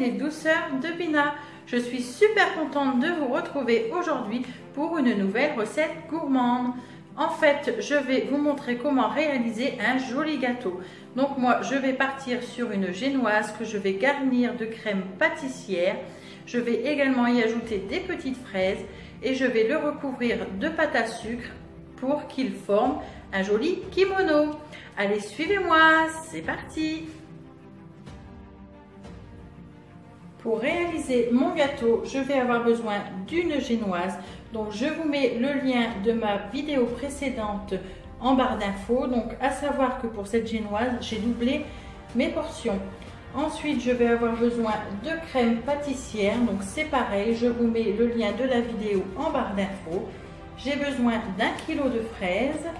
les douceurs de Bina. Je suis super contente de vous retrouver aujourd'hui pour une nouvelle recette gourmande. En fait, je vais vous montrer comment réaliser un joli gâteau. Donc moi, je vais partir sur une génoise que je vais garnir de crème pâtissière. Je vais également y ajouter des petites fraises et je vais le recouvrir de pâte à sucre pour qu'il forme un joli kimono. Allez, suivez-moi, c'est parti! Pour réaliser mon gâteau, je vais avoir besoin d'une génoise. Donc je vous mets le lien de ma vidéo précédente en barre d'infos. Donc à savoir que pour cette génoise, j'ai doublé mes portions. Ensuite, je vais avoir besoin de crème pâtissière. Donc c'est pareil, je vous mets le lien de la vidéo en barre d'infos. J'ai besoin d'1 kg de fraises.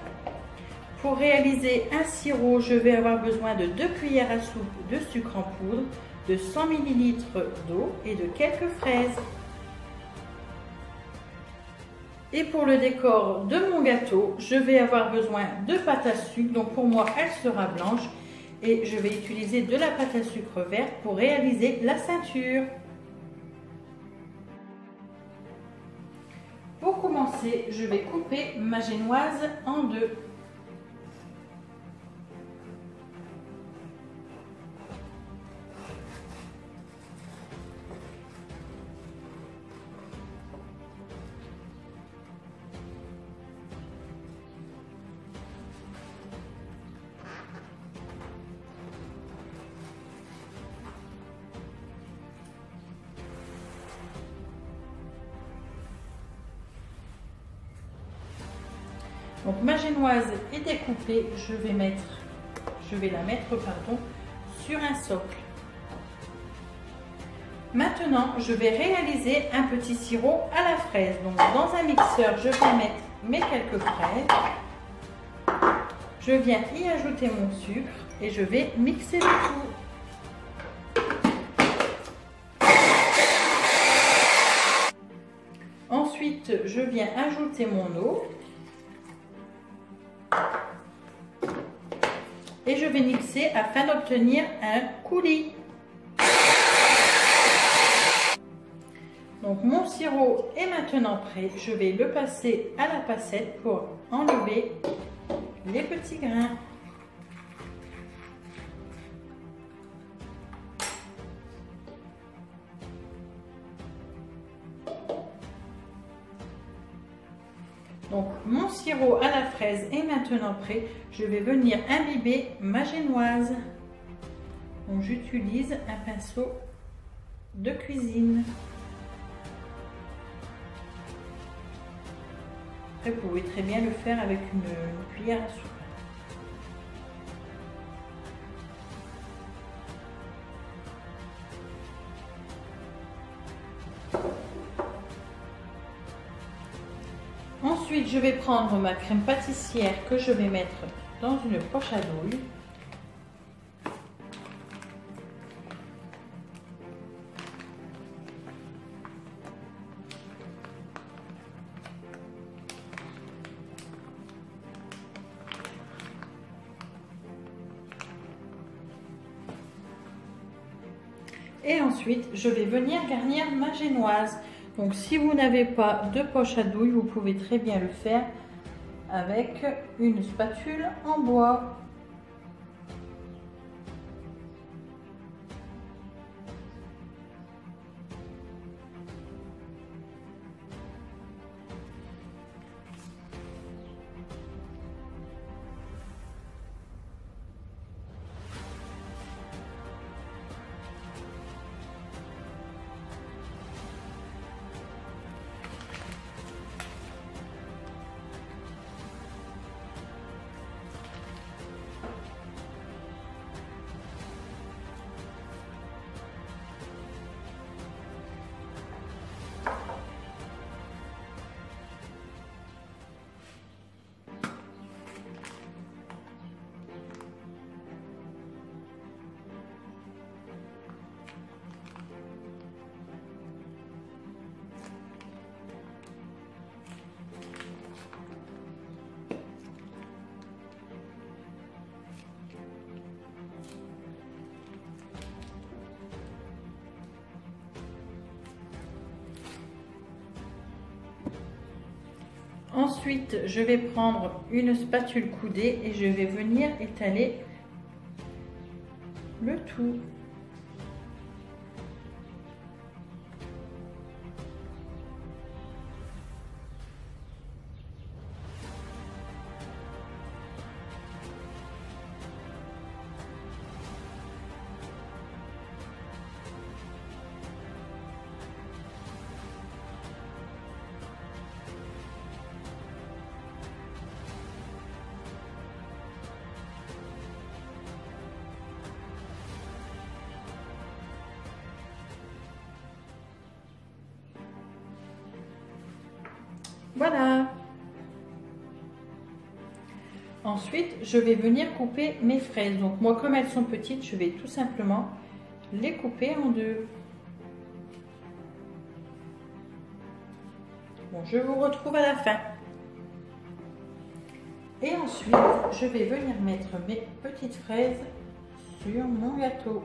Pour réaliser un sirop, je vais avoir besoin de 2 cuillères à soupe de sucre en poudre, de 100 ml d'eau et de quelques fraises. Et pour le décor de mon gâteau, je vais avoir besoin de pâte à sucre. Donc pour moi, elle sera blanche. Et je vais utiliser de la pâte à sucre verte pour réaliser la ceinture. Pour commencer, je vais couper ma génoise en deux. Donc ma génoise est découpée, je vais la mettre sur un socle. Maintenant, je vais réaliser un petit sirop à la fraise. Donc dans un mixeur, je vais mettre mes quelques fraises. Je viens y ajouter mon sucre et je vais mixer le tout. Ensuite, je viens ajouter mon eau. Et je vais mixer afin d'obtenir un coulis. Donc mon sirop est maintenant prêt. Je vais le passer à la passette pour enlever les petits grains. Donc mon sirop à la fraise est maintenant prêt. Je vais venir imbiber ma génoise. Donc j'utilise un pinceau de cuisine. Après, vous pouvez très bien le faire avec une cuillère à soupe. Ensuite, je vais prendre ma crème pâtissière que je vais mettre dans une poche à douille. Et ensuite, je vais venir garnir ma génoise. Donc si vous n'avez pas de poche à douille, vous pouvez très bien le faire avec une spatule en bois. Ensuite, je vais prendre une spatule coudée et je vais venir étaler le tout. Voilà. Ensuite, je vais venir couper mes fraises. Donc moi, comme elles sont petites, je vais tout simplement les couper en deux. Bon, je vous retrouve à la fin. Et ensuite, je vais venir mettre mes petites fraises sur mon gâteau.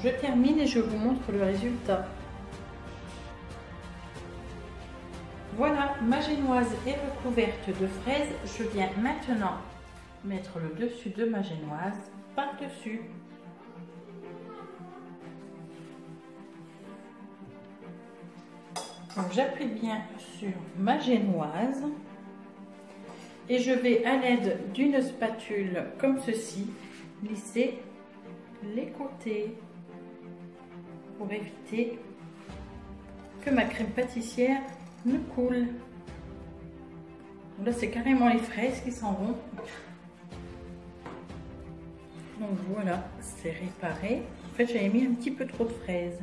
Je termine et je vous montre le résultat. Voilà, ma génoise est recouverte de fraises. Je viens maintenant mettre le dessus de ma génoise par-dessus. Donc j'appuie bien sur ma génoise et je vais à l'aide d'une spatule comme ceci lisser les côtés pour éviter que ma crème pâtissière ne coule. Là c'est carrément les fraises qui s'en vont. Donc voilà, c'est réparé. En fait j'avais mis un petit peu trop de fraises.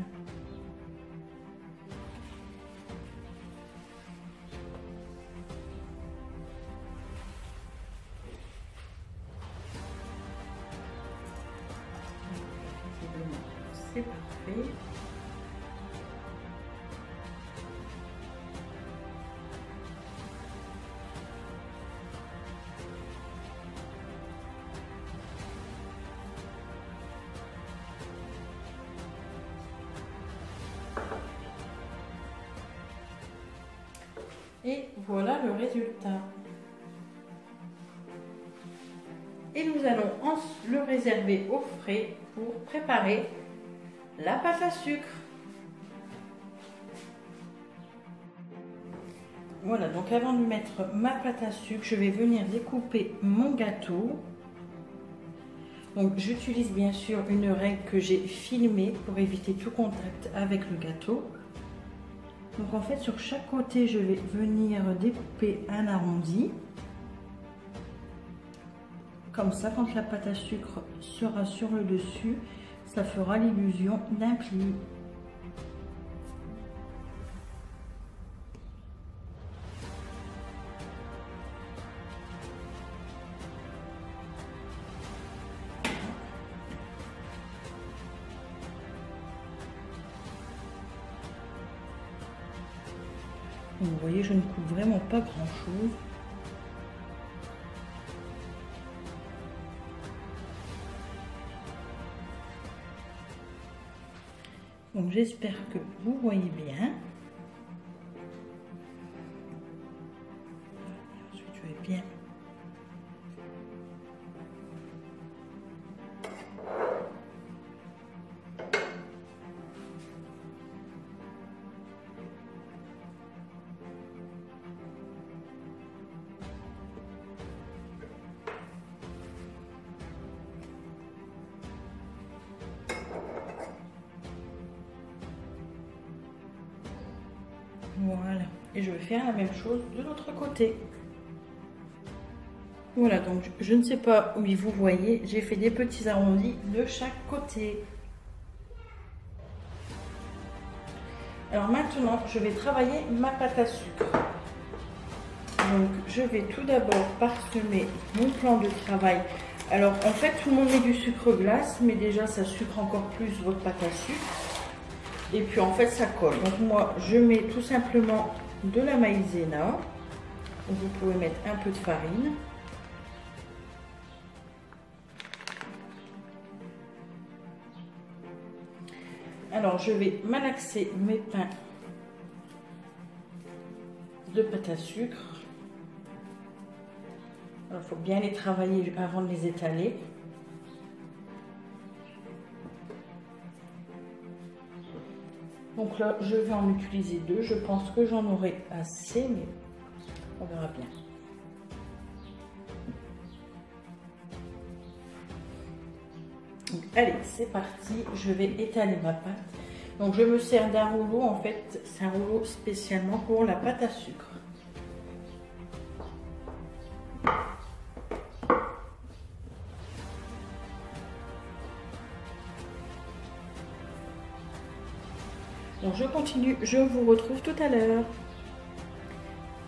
C'est parfait. Et voilà le résultat. Et nous allons le réserver au frais pour préparer la pâte à sucre. Voilà, donc avant de mettre ma pâte à sucre, je vais venir découper mon gâteau. Donc j'utilise bien sûr une règle que j'ai filmée pour éviter tout contact avec le gâteau. Donc en fait sur chaque côté je vais venir découper un arrondi. Comme ça quand la pâte à sucre sera sur le dessus, ça fera l'illusion d'un pli. Vous voyez, je ne coupe vraiment pas grand-chose. Donc j'espère que vous voyez bien. Ensuite, je vais bien voilà, et je vais faire la même chose de l'autre côté. Voilà, donc je ne sais pas où vous voyez, j'ai fait des petits arrondis de chaque côté. Alors maintenant, je vais travailler ma pâte à sucre. Donc, je vais tout d'abord parsemer mon plan de travail. Alors, en fait, tout le monde met du sucre glace, mais déjà, ça sucre encore plus votre pâte à sucre. Et puis, en fait, ça colle. Donc, moi, je mets tout simplement de la maïzena. Vous pouvez mettre un peu de farine. Alors, je vais malaxer mes pains de pâte à sucre. Il faut bien les travailler avant de les étaler. Donc là, je vais en utiliser 2. Je pense que j'en aurai assez, mais on verra bien. Donc, allez, c'est parti. Je vais étaler ma pâte. Donc, je me sers d'un rouleau. En fait, c'est un rouleau spécialement pour la pâte à sucre. Donc, je continue. Je vous retrouve tout à l'heure.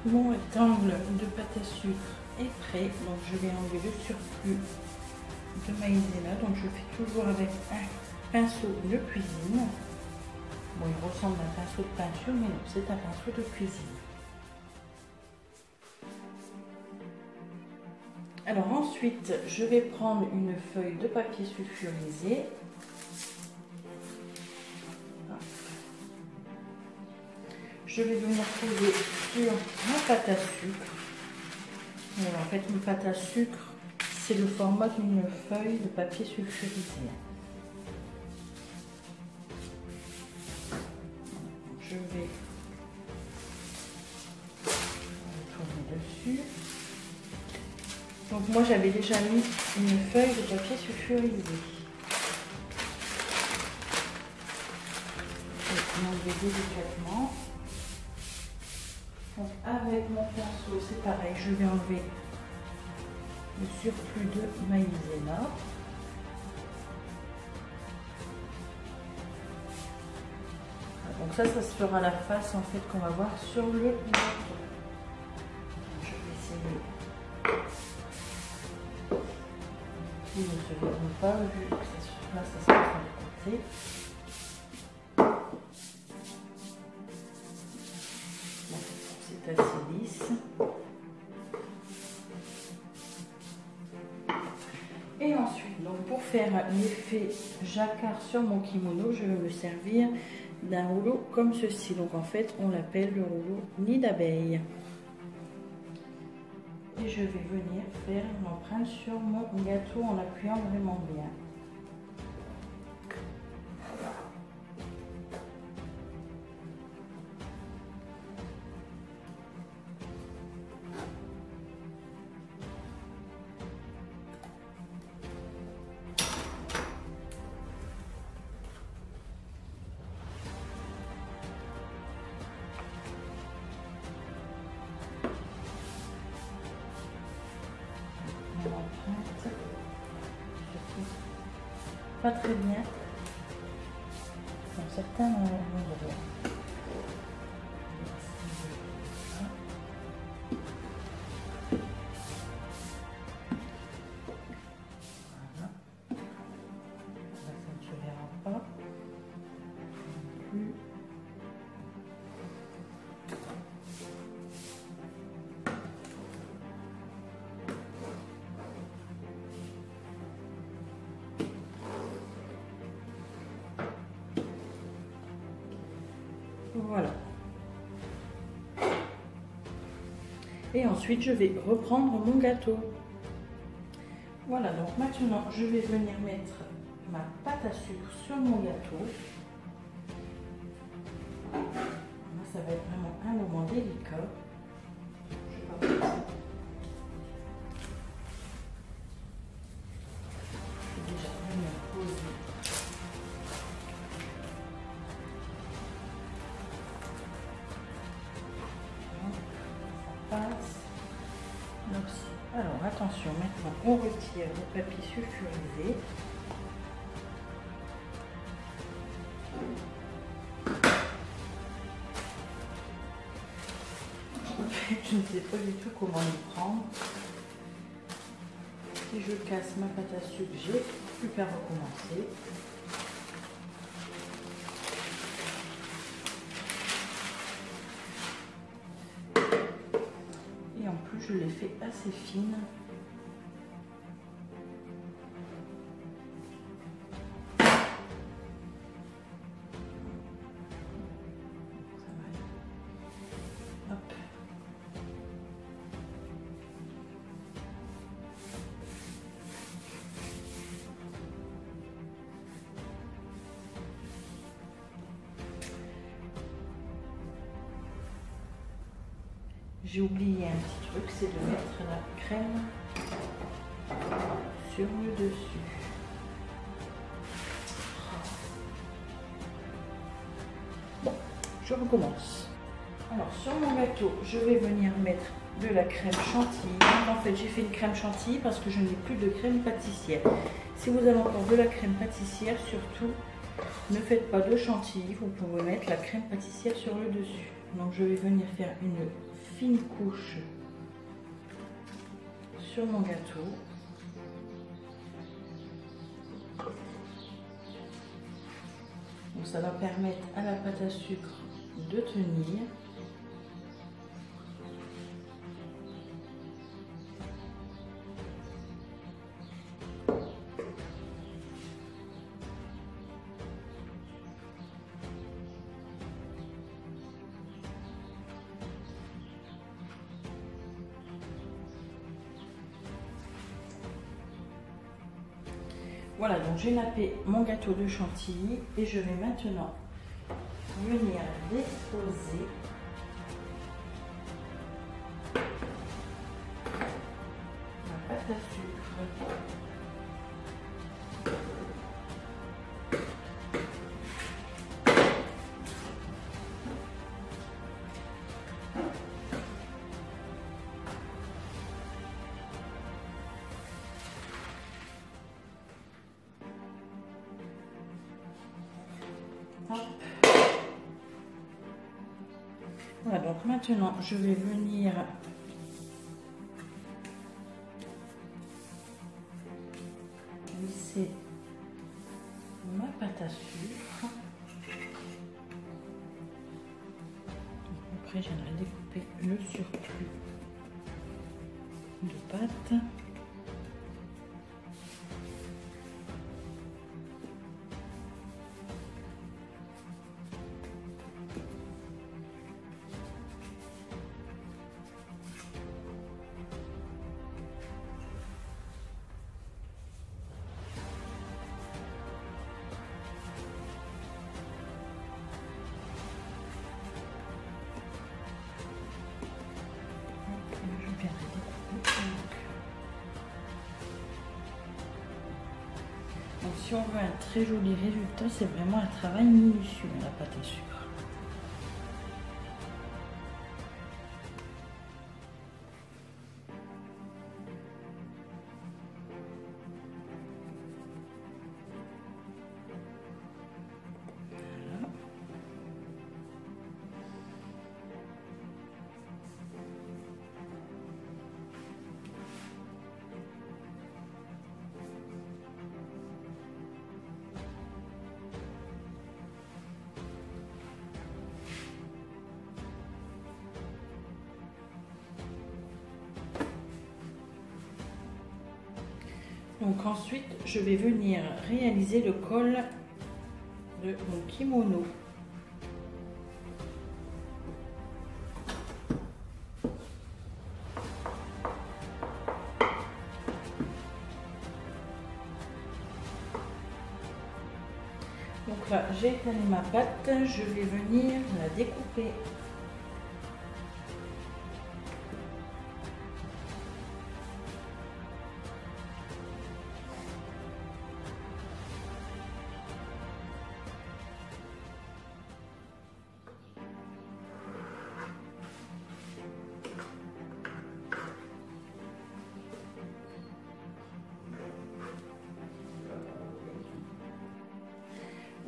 Mon rectangle de pâte à sucre est prêt. Donc, je vais enlever le surplus de maïzena. Donc, je fais toujours avec un pinceau de cuisine. Bon, il ressemble à un pinceau de peinture, mais non, c'est un pinceau de cuisine. Alors ensuite, je vais prendre une feuille de papier sulfurisé. Je vais venir poser sur ma pâte à sucre. Alors, en fait, une pâte à sucre, c'est le format d'une feuille de papier sulfurisé. Je vais tourner dessus. Donc moi j'avais déjà mis une feuille de papier sulfurisé. Je vais enlever délicatement. Donc avec mon pinceau, c'est pareil, je vais enlever le surplus de maïzena. Donc ça sera la face en fait qu'on va voir sur le gâteau. Je vais essayer. Il ne se verront pas vu que là ça sera sur le côté. Bon, c'est assez lisse. Et ensuite, donc pour faire l'effet jacquard sur mon kimono, je vais me servir d'un rouleau comme ceci. Donc en fait on l'appelle le rouleau nid d'abeille. Et je vais venir faire une empreinte sur mon gâteau en appuyant vraiment bien. Pas très bien dans certains endroits. Voilà. Là, ça ne se verra pas. Plus. Voilà. Et ensuite, je vais reprendre mon gâteau. Voilà, donc maintenant, je vais venir mettre ma pâte à sucre sur mon gâteau. Là, ça va être vraiment un moment délicat. Je vais déjà venir poser. Alors attention, maintenant on retire le papier sulfurisé. je ne sais pas du tout comment y prendre. Si je casse ma pâte à sucre, j'ai plus qu'à recommencer. Et en plus, je l'ai fait assez fine. J'ai oublié un petit truc, c'est de mettre la crème sur le dessus. Bon, je recommence. Alors sur mon gâteau, je vais venir mettre de la crème chantilly. En fait, j'ai fait une crème chantilly parce que je n'ai plus de crème pâtissière. Si vous avez encore de la crème pâtissière, surtout, ne faites pas de chantilly. Vous pouvez mettre la crème pâtissière sur le dessus. Donc je vais venir faire une fine couche sur mon gâteau. Donc ça va permettre à la pâte à sucre de tenir. Voilà, donc j'ai nappé mon gâteau de chantilly et je vais maintenant venir déposer ma pâte à sucre. Voilà, donc maintenant je vais venir lisser ma pâte à sucre. Après j'aimerais découper le surplus de pâte. Donc, si on veut un très joli résultat, c'est vraiment un travail minutieux, la pâte à sucre. Donc ensuite, je vais venir réaliser le col de mon kimono. Donc là, j'ai étalé ma pâte, je vais venir la découper.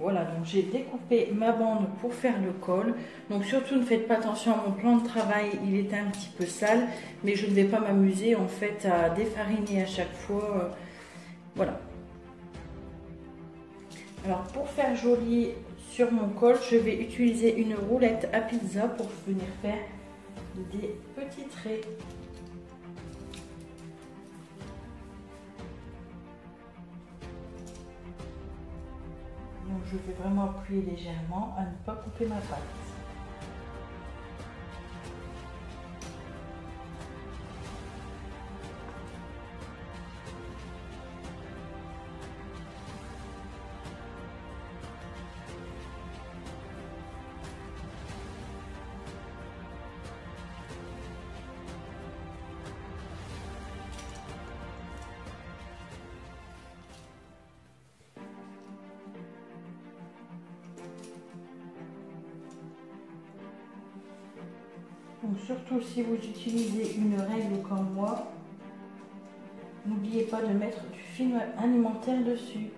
voilà, donc j'ai découpé ma bande pour faire le col. Donc surtout ne faites pas attention à mon plan de travail, il est un petit peu sale, mais je ne vais pas m'amuser en fait à défariner à chaque fois. Voilà. Alors pour faire joli sur mon col, je vais utiliser une roulette à pizza pour venir faire des petits traits. Donc je vais vraiment appuyer légèrement à ne pas couper ma pâte. Donc surtout si vous utilisez une règle comme moi, n'oubliez pas de mettre du film alimentaire dessus.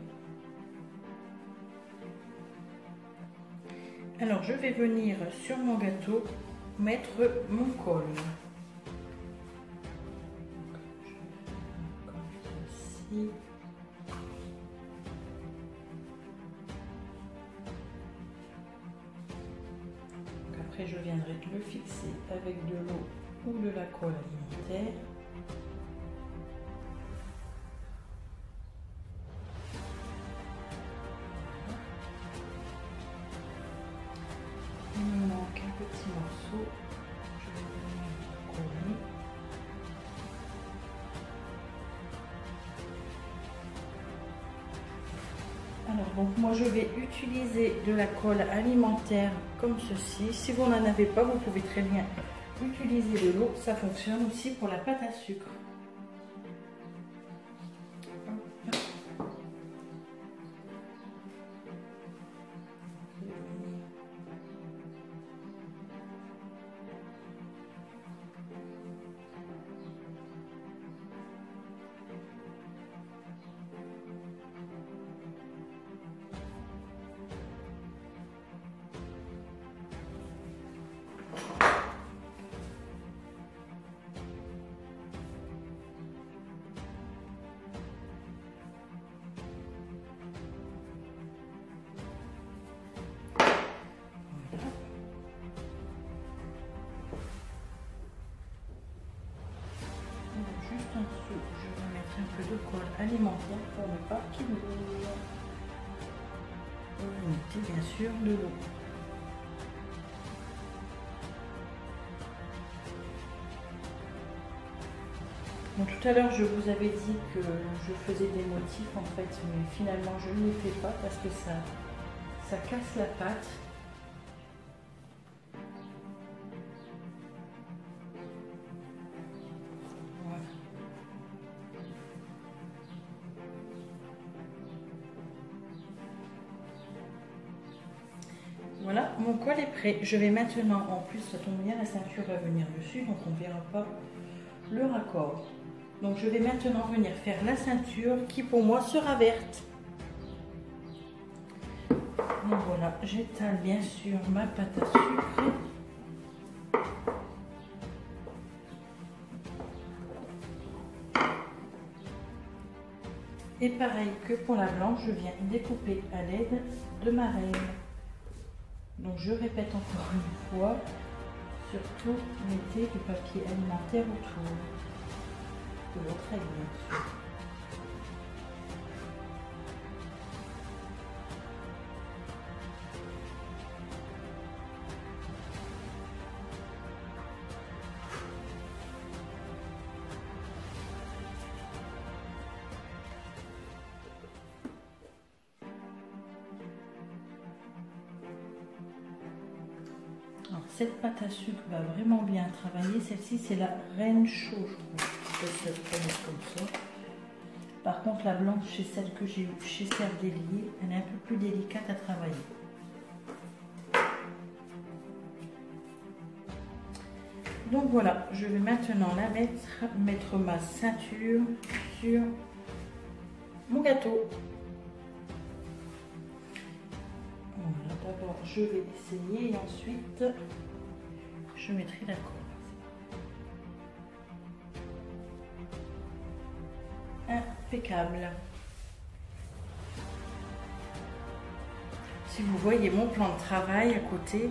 Alors je vais venir sur mon gâteau mettre mon col. Comme ceci. Après, je viendrai le fixer avec de l'eau ou de la colle alimentaire. Il me manque un petit morceau. Je vais venir coller. Alors, donc moi je vais utiliser de la colle alimentaire comme ceci. Si vous n'en avez pas, vous pouvez très bien utiliser de l'eau. Ça fonctionne aussi pour la pâte à sucre. En dessous, je vais mettre un peu de colle alimentaire pour ne pas qu'il brûle. Vous mettez bien sûr de l'eau. Bon, tout à l'heure, je vous avais dit que je faisais des motifs en fait, mais finalement, je ne les fais pas parce que ça casse la pâte. Voilà, mon col est prêt. Je vais maintenant, en plus ça tombe bien, la ceinture va venir dessus, donc on ne verra pas le raccord. Donc je vais maintenant venir faire la ceinture qui pour moi sera verte. Donc voilà, j'étale bien sûr ma pâte à sucre. Et pareil que pour la blanche, je viens découper à l'aide de ma règle. Donc je répète encore une fois, surtout mettez du papier alimentaire autour de votre règle bien sûr. Alors, cette pâte à sucre va vraiment bien travailler. Celle-ci, c'est la Reine Chaud, je crois. Je vais comme ça. Par contre, la blanche, c'est celle que j'ai eue chez Cerdelier. Elle est un peu plus délicate à travailler. Donc voilà, je vais maintenant la mettre ma ceinture sur mon gâteau. Voilà, d'abord je vais essayer et ensuite je mettrai la colle. Impeccable. Si vous voyez mon plan de travail à côté,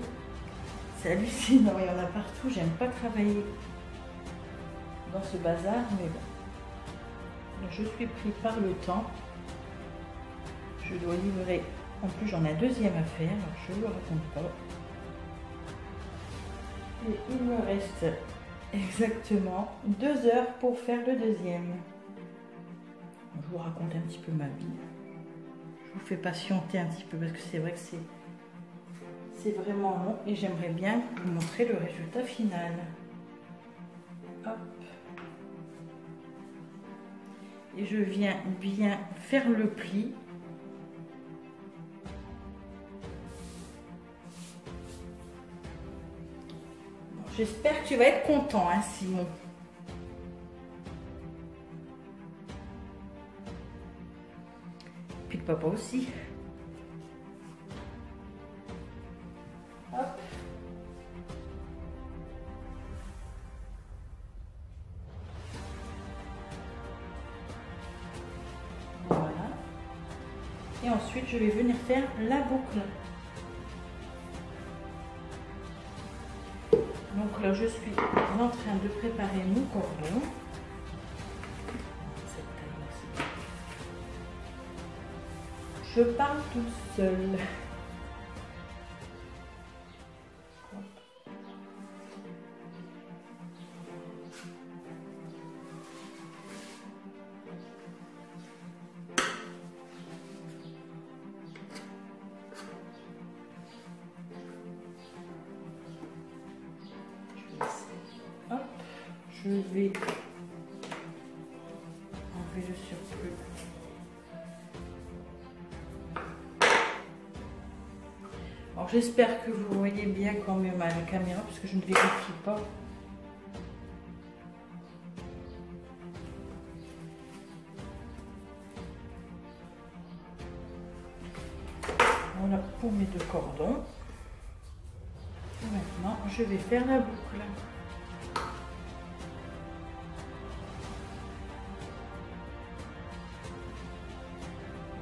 c'est hallucinant, il y en a partout. J'aime pas travailler dans ce bazar, mais bon. Donc, je suis pris par le temps. Je dois livrer. En plus, j'en ai un deuxième à faire. Je ne le raconte pas. Et il me reste exactement 2 heures pour faire le deuxième. Je vous raconte un petit peu ma vie. Je vous fais patienter un petit peu parce que c'est vrai que c'est vraiment long et j'aimerais bien vous montrer le résultat final. Hop. Et je viens bien faire le pli. Bon, j'espère que tu vas être content, hein, Simon. Puis le papa aussi. Hop. Voilà. Et ensuite, je vais venir faire la boucle. Donc là, je suis en train de préparer mon cordon. Je parle toute seule. Hop, je vais enlever le surplus. Alors j'espère que vous voyez bien quand même à la caméra parce que je ne vérifie pas. Voilà pour mes 2 cordons. Et maintenant, je vais faire la boucle.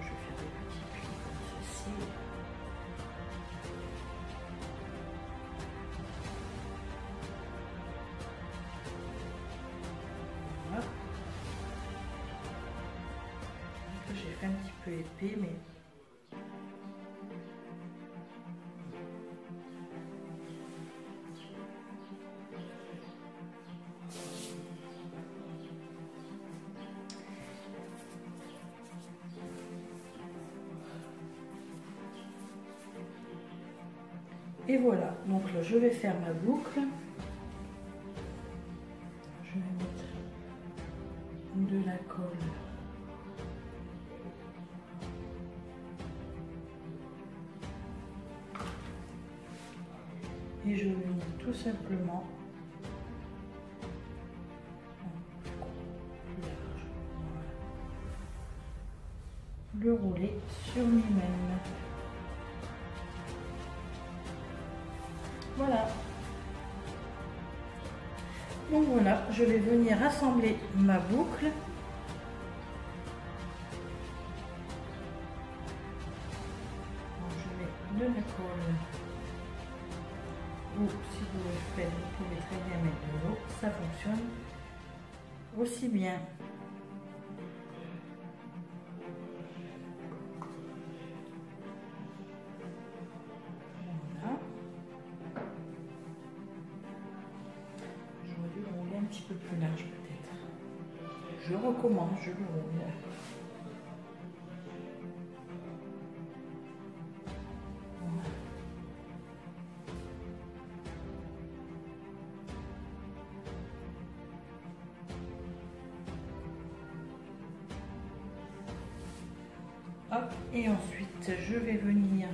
Je vais faire des petits plis comme ceci. Voilà. J'ai fait un petit peu épais, mais et voilà, donc là je vais faire ma boucle. Je vais mettre de la colle. Et je vais venir tout simplement le rouler sur lui-même. Voilà. Donc voilà, je vais venir assembler ma boucle. Donc, je mets de la colle. Ou si vous le faites, vous pouvez très bien mettre de l'eau. Ça fonctionne aussi bien. Un petit peu plus large peut-être. Je recommence, je le roule. Hop, et ensuite je vais venir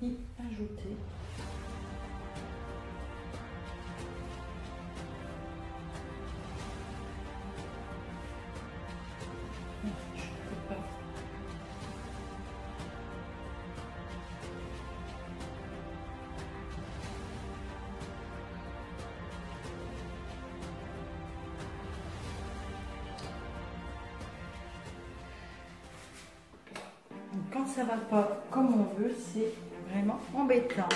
y ajouter ça va pas comme on veut, c'est vraiment embêtant.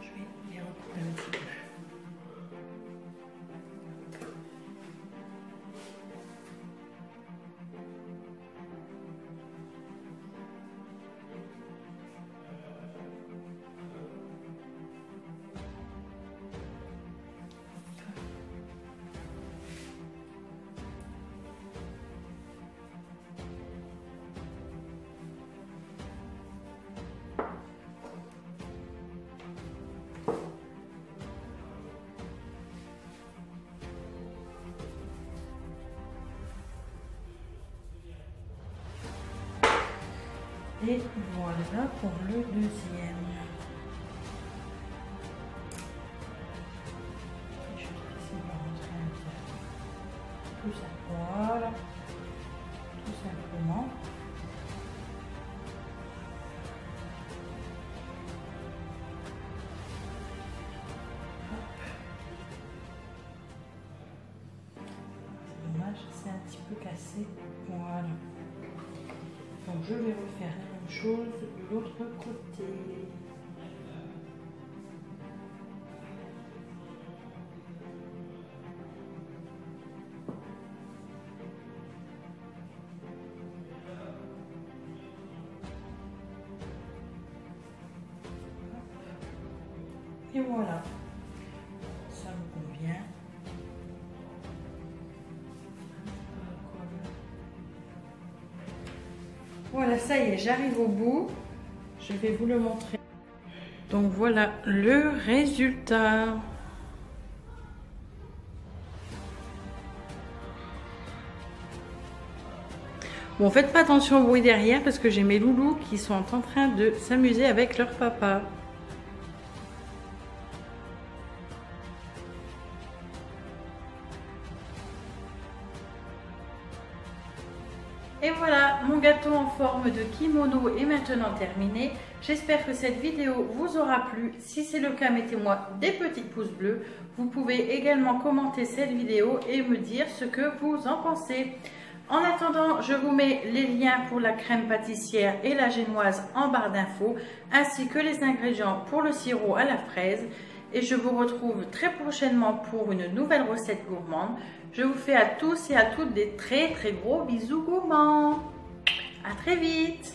Je vais les recouper un petit peu. Et voilà pour le deuxième. Je vais essayer de rentrer un peu tout ça. Voilà, tout simplement. C'est dommage, c'est un petit peu cassé. Voilà. Donc je vais refaire la même chose de l'autre côté. Et voilà, ça me convient. Voilà, ça y est, j'arrive au bout. Je vais vous le montrer. Donc voilà le résultat. Bon, faites pas attention au bruit derrière parce que j'ai mes loulous qui sont en train de s'amuser avec leur papa. Et voilà, mon gâteau en forme de kimono est maintenant terminé. J'espère que cette vidéo vous aura plu. Si c'est le cas, mettez-moi des petits pouces bleus. Vous pouvez également commenter cette vidéo et me dire ce que vous en pensez. En attendant, je vous mets les liens pour la crème pâtissière et la génoise en barre d'infos, ainsi que les ingrédients pour le sirop à la fraise. Et je vous retrouve très prochainement pour une nouvelle recette gourmande. Je vous fais à tous et à toutes des très gros bisous gourmands. À très vite.